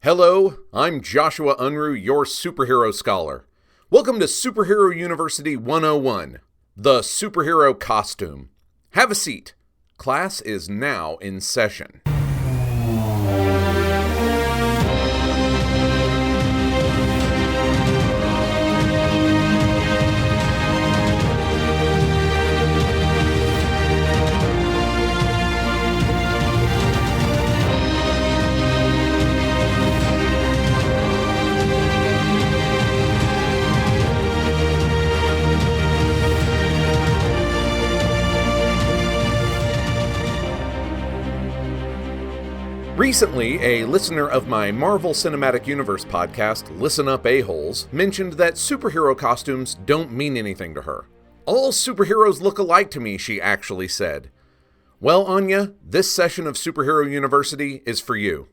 Hello, I'm Joshua Unruh, your superhero scholar. Welcome to Superhero University 101, the superhero costume. Have a seat. Class is now in session. Recently, a listener of my Marvel Cinematic Universe podcast, Listen Up A-Holes, mentioned that superhero costumes don't mean anything to her. All superheroes look alike to me, she actually said. Well, Anya, this session of Superhero University is for you.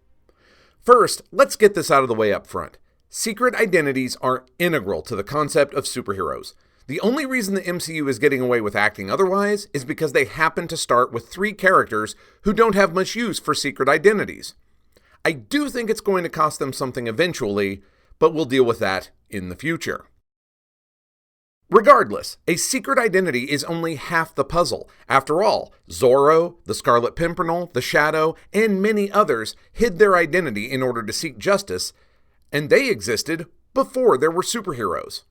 First, let's get this out of the way up front. Secret identities are integral to the concept of superheroes. The only reason the MCU is getting away with acting otherwise is because they happen to start with 3 characters who don't have much use for secret identities. I do think it's going to cost them something eventually, but we'll deal with that in the future. Regardless, a secret identity is only half the puzzle. After all, Zorro, the Scarlet Pimpernel, the Shadow, and many others hid their identity in order to seek justice, and they existed before there were superheroes.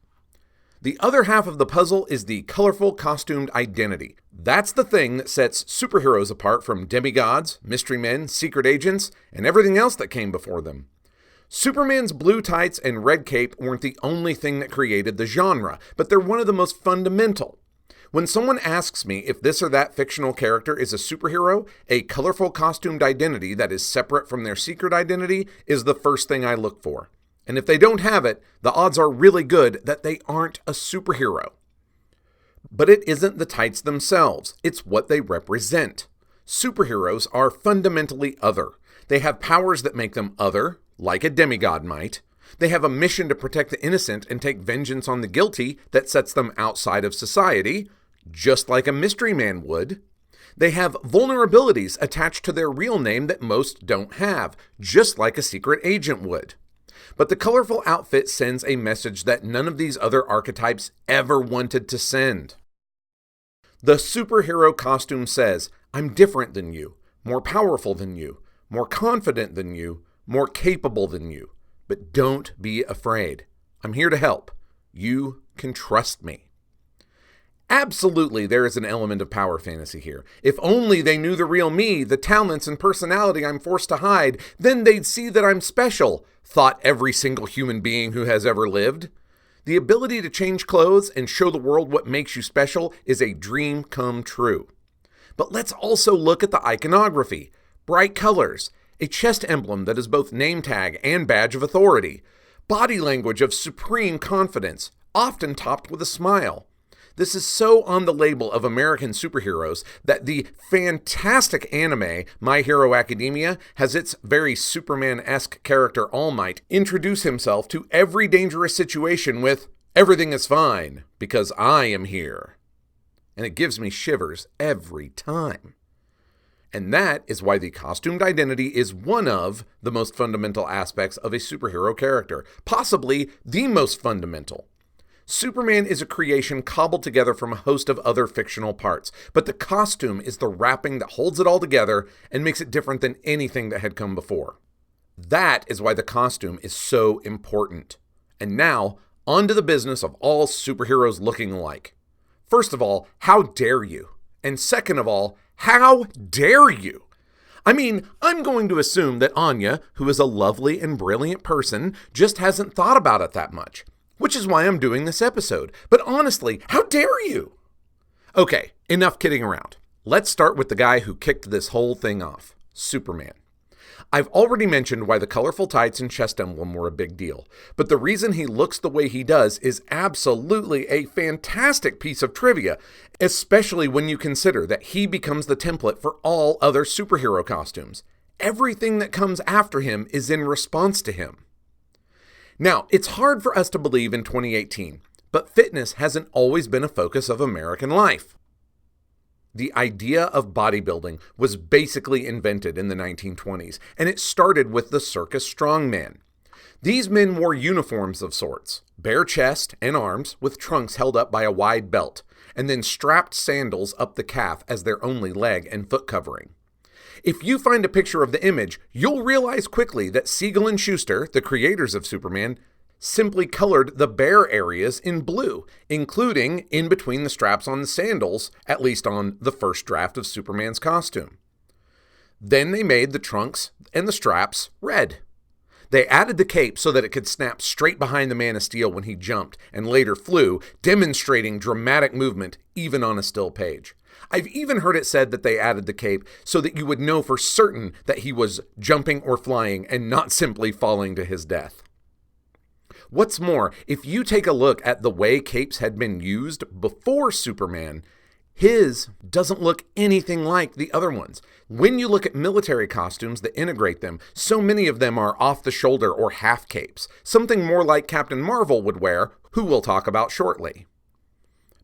The other half of the puzzle is the colorful costumed identity. That's the thing that sets superheroes apart from demigods, mystery men, secret agents, and everything else that came before them. Superman's blue tights and red cape weren't the only thing that created the genre, but they're one of the most fundamental. When someone asks me if this or that fictional character is a superhero, a colorful costumed identity that is separate from their secret identity is the first thing I look for. And if they don't have it, the odds are really good that they aren't a superhero. But it isn't the tights themselves, it's what they represent. Superheroes are fundamentally other. They have powers that make them other, like a demigod might. They have a mission to protect the innocent and take vengeance on the guilty that sets them outside of society, just like a mystery man would. They have vulnerabilities attached to their real name that most don't have, just like a secret agent would. But the colorful outfit sends a message that none of these other archetypes ever wanted to send. The superhero costume says, I'm different than you, more powerful than you, more confident than you, more capable than you. But don't be afraid. I'm here to help. You can trust me. Absolutely, there is an element of power fantasy here. If only they knew the real me, the talents and personality I'm forced to hide, then they'd see that I'm special, thought every single human being who has ever lived. The ability to change clothes and show the world what makes you special is a dream come true. But let's also look at the iconography. Bright colors, a chest emblem that is both name tag and badge of authority, body language of supreme confidence, often topped with a smile. This is so on the label of American superheroes that the fantastic anime My Hero Academia has its very Superman-esque character All Might introduce himself to every dangerous situation with, "Everything is fine, because I am here." And it gives me shivers every time. And that is why the costumed identity is one of the most fundamental aspects of a superhero character, possibly the most fundamental. Superman is a creation cobbled together from a host of other fictional parts, but the costume is the wrapping that holds it all together and makes it different than anything that had come before. That is why the costume is so important. And now, on to the business of all superheroes looking alike. First of all, how dare you? And second of all, how dare you? I mean, I'm going to assume that Anya, who is a lovely and brilliant person, just hasn't thought about it that much. Which is why I'm doing this episode. But honestly, how dare you? Okay, enough kidding around. Let's start with the guy who kicked this whole thing off, Superman. I've already mentioned why the colorful tights and chest emblem were a big deal, but the reason he looks the way he does is absolutely a fantastic piece of trivia, especially when you consider that he becomes the template for all other superhero costumes. Everything that comes after him is in response to him. Now, it's hard for us to believe in 2018, but fitness hasn't always been a focus of American life. The idea of bodybuilding was basically invented in the 1920s, and it started with the circus strongman. These men wore uniforms of sorts, bare chest and arms with trunks held up by a wide belt, and then strapped sandals up the calf as their only leg and foot covering. If you find a picture of the image, you'll realize quickly that Siegel and Schuster, the creators of Superman, simply colored the bare areas in blue, including in between the straps on the sandals, at least on the first draft of Superman's costume. Then they made the trunks and the straps red. They added the cape so that it could snap straight behind the Man of Steel when he jumped and later flew, demonstrating dramatic movement even on a still page. I've even heard it said that they added the cape so that you would know for certain that he was jumping or flying and not simply falling to his death. What's more, if you take a look at the way capes had been used before Superman, his doesn't look anything like the other ones. When you look at military costumes that integrate them, so many of them are off the shoulder or half capes, something more like Captain Marvel would wear, who we'll talk about shortly.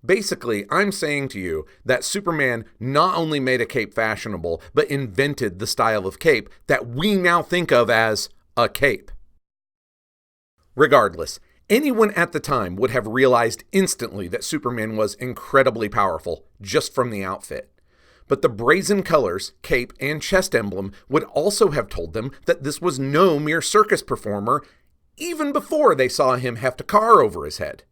Basically, I'm saying to you that Superman not only made a cape fashionable, but invented the style of cape that we now think of as a cape. Regardless, anyone at the time would have realized instantly that Superman was incredibly powerful just from the outfit. But the brazen colors, cape, and chest emblem would also have told them that this was no mere circus performer, even before they saw him heft a car over his head.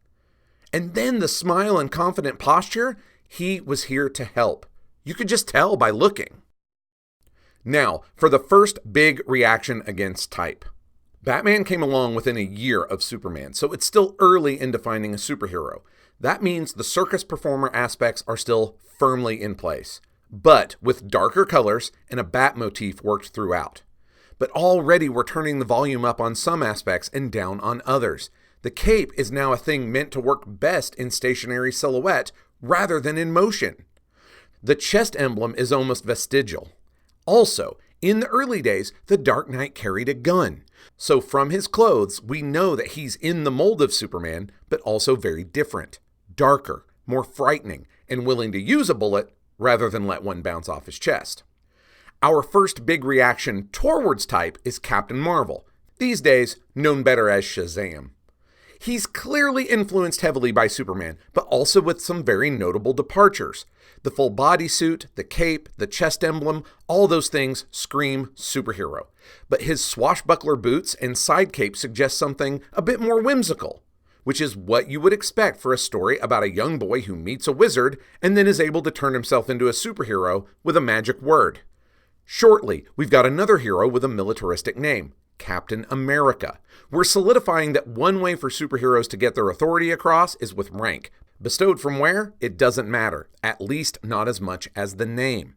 And then the smile and confident posture, he was here to help. You could just tell by looking. Now, for the first big reaction against type. Batman came along within a year of Superman, so it's still early in defining a superhero. That means the circus performer aspects are still firmly in place, but with darker colors and a bat motif worked throughout. But already we're turning the volume up on some aspects and down on others. The cape is now a thing meant to work best in stationary silhouette rather than in motion. The chest emblem is almost vestigial. Also, in the early days, the Dark Knight carried a gun. So from his clothes, we know that he's in the mold of Superman, but also very different, darker, more frightening, and willing to use a bullet rather than let one bounce off his chest. Our first big reaction towards type is Captain Marvel, these days known better as Shazam. He's clearly influenced heavily by Superman, but also with some very notable departures. The full bodysuit, the cape, the chest emblem, all those things scream superhero. But his swashbuckler boots and side cape suggest something a bit more whimsical, which is what you would expect for a story about a young boy who meets a wizard and then is able to turn himself into a superhero with a magic word. Shortly, we've got another hero with a militaristic name, Captain America. We're solidifying that one way for superheroes to get their authority across is with rank. Bestowed from where? It doesn't matter, at least not as much as the name.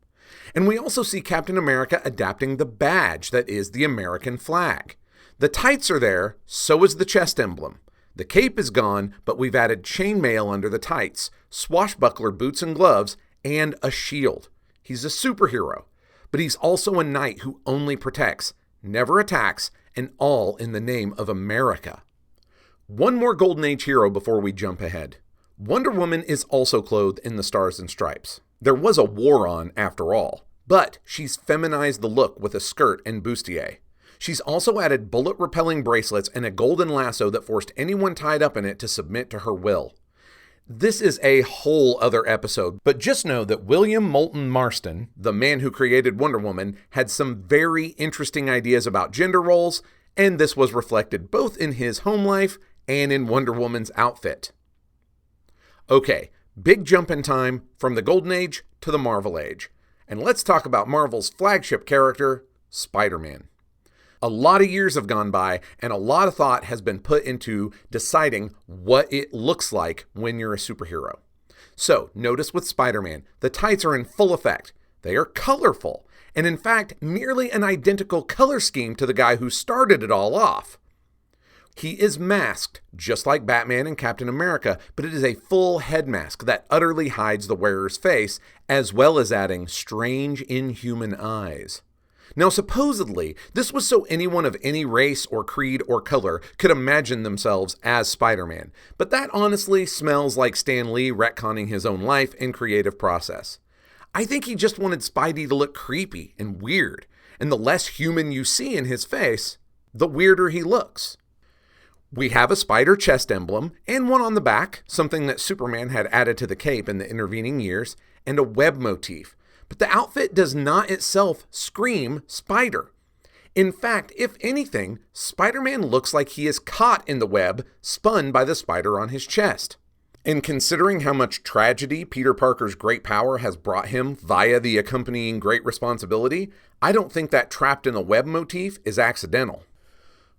And we also see Captain America adapting the badge that is the American flag. The tights are there, so is the chest emblem. The cape is gone, but we've added chainmail under the tights, swashbuckler boots and gloves, and a shield. He's a superhero, but he's also a knight who only protects, never attacks, and all in the name of America. One more Golden Age hero before we jump ahead. Wonder Woman is also clothed in the stars and stripes. There was a war on, after all, but she's feminized the look with a skirt and bustier. She's also added bullet-repelling bracelets and a golden lasso that forced anyone tied up in it to submit to her will. This is a whole other episode, but just know that William Moulton Marston, the man who created Wonder Woman, had some very interesting ideas about gender roles, and this was reflected both in his home life and in Wonder Woman's outfit. Okay, big jump in time from the Golden Age to the Marvel Age. And let's talk about Marvel's flagship character, Spider-Man. A lot of years have gone by, and a lot of thought has been put into deciding what it looks like when you're a superhero. So, notice with Spider-Man, the tights are in full effect. They are colorful, and in fact, nearly an identical color scheme to the guy who started it all off. He is masked, just like Batman and Captain America, but it is a full head mask that utterly hides the wearer's face, as well as adding strange, inhuman eyes. Now, supposedly, this was so anyone of any race or creed or color could imagine themselves as Spider-Man, but that honestly smells like Stan Lee retconning his own life and creative process. I think he just wanted Spidey to look creepy and weird, and the less human you see in his face, the weirder he looks. We have a spider chest emblem and one on the back, something that Superman had added to the cape in the intervening years, and a web motif. But the outfit does not itself scream spider. In fact, if anything, Spider-Man looks like he is caught in the web spun by the spider on his chest. And considering how much tragedy Peter Parker's great power has brought him via the accompanying great responsibility, I don't think that trapped in the web motif is accidental.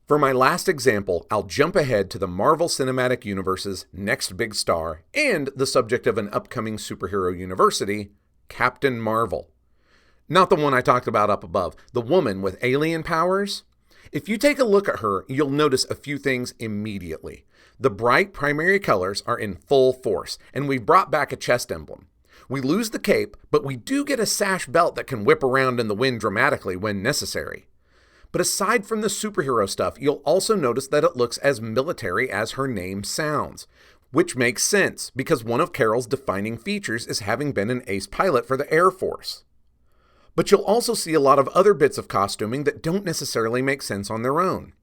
For my last example, I'll jump ahead to the Marvel Cinematic Universe's next big star and the subject of an upcoming superhero university, Captain Marvel. Not the one I talked about up above, the woman with alien powers. If you take a look at her, you'll notice a few things immediately. The bright primary colors are in full force, and we've brought back a chest emblem. We lose the cape, but we do get a sash belt that can whip around in the wind dramatically when necessary. But aside from the superhero stuff, you'll also notice that it looks as military as her name sounds, which makes sense because one of Carol's defining features is having been an ace pilot for the Air Force. But you'll also see a lot of other bits of costuming that don't necessarily make sense on their own.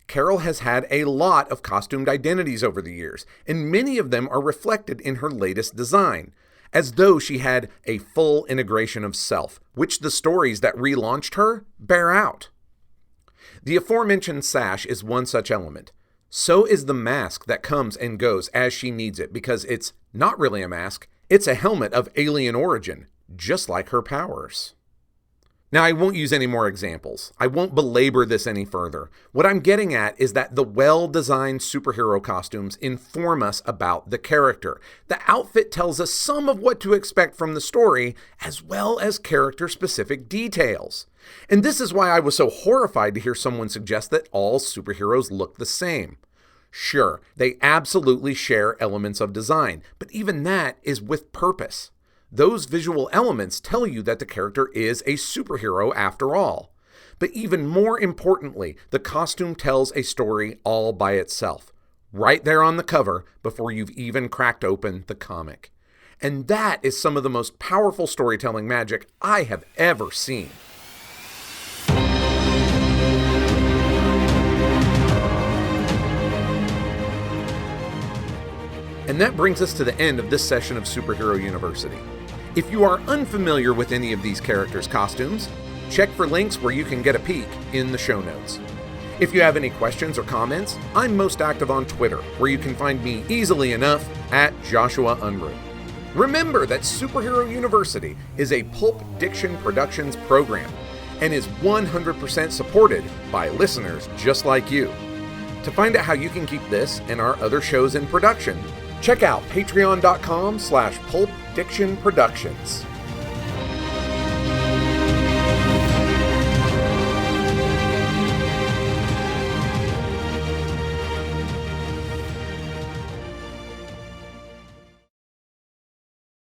Carol has had a lot of costumed identities over the years, and many of them are reflected in her latest design, as though she had a full integration of self, which the stories that relaunched her bear out. The aforementioned sash is one such element. So is the mask that comes and goes as she needs it, because it's not really a mask, it's a helmet of alien origin, just like her powers. Now, I won't use any more examples. I won't belabor this any further. What I'm getting at is that the well-designed superhero costumes inform us about the character. The outfit tells us some of what to expect from the story, as well as character-specific details. And this is why I was so horrified to hear someone suggest that all superheroes look the same. Sure, they absolutely share elements of design, but even that is with purpose. Those visual elements tell you that the character is a superhero after all. But even more importantly, the costume tells a story all by itself, right there on the cover before you've even cracked open the comic. And that is some of the most powerful storytelling magic I have ever seen. And that brings us to the end of this session of Superhero University. If you are unfamiliar with any of these characters' costumes, check for links where you can get a peek in the show notes. If you have any questions or comments, I'm most active on Twitter, where you can find me easily enough at Joshua Unruh. Remember that Superhero University is a Pulp Diction Productions program and is 100% supported by listeners just like you. To find out how you can keep this and our other shows in production, check out patreon.com/pulpdictionproductions.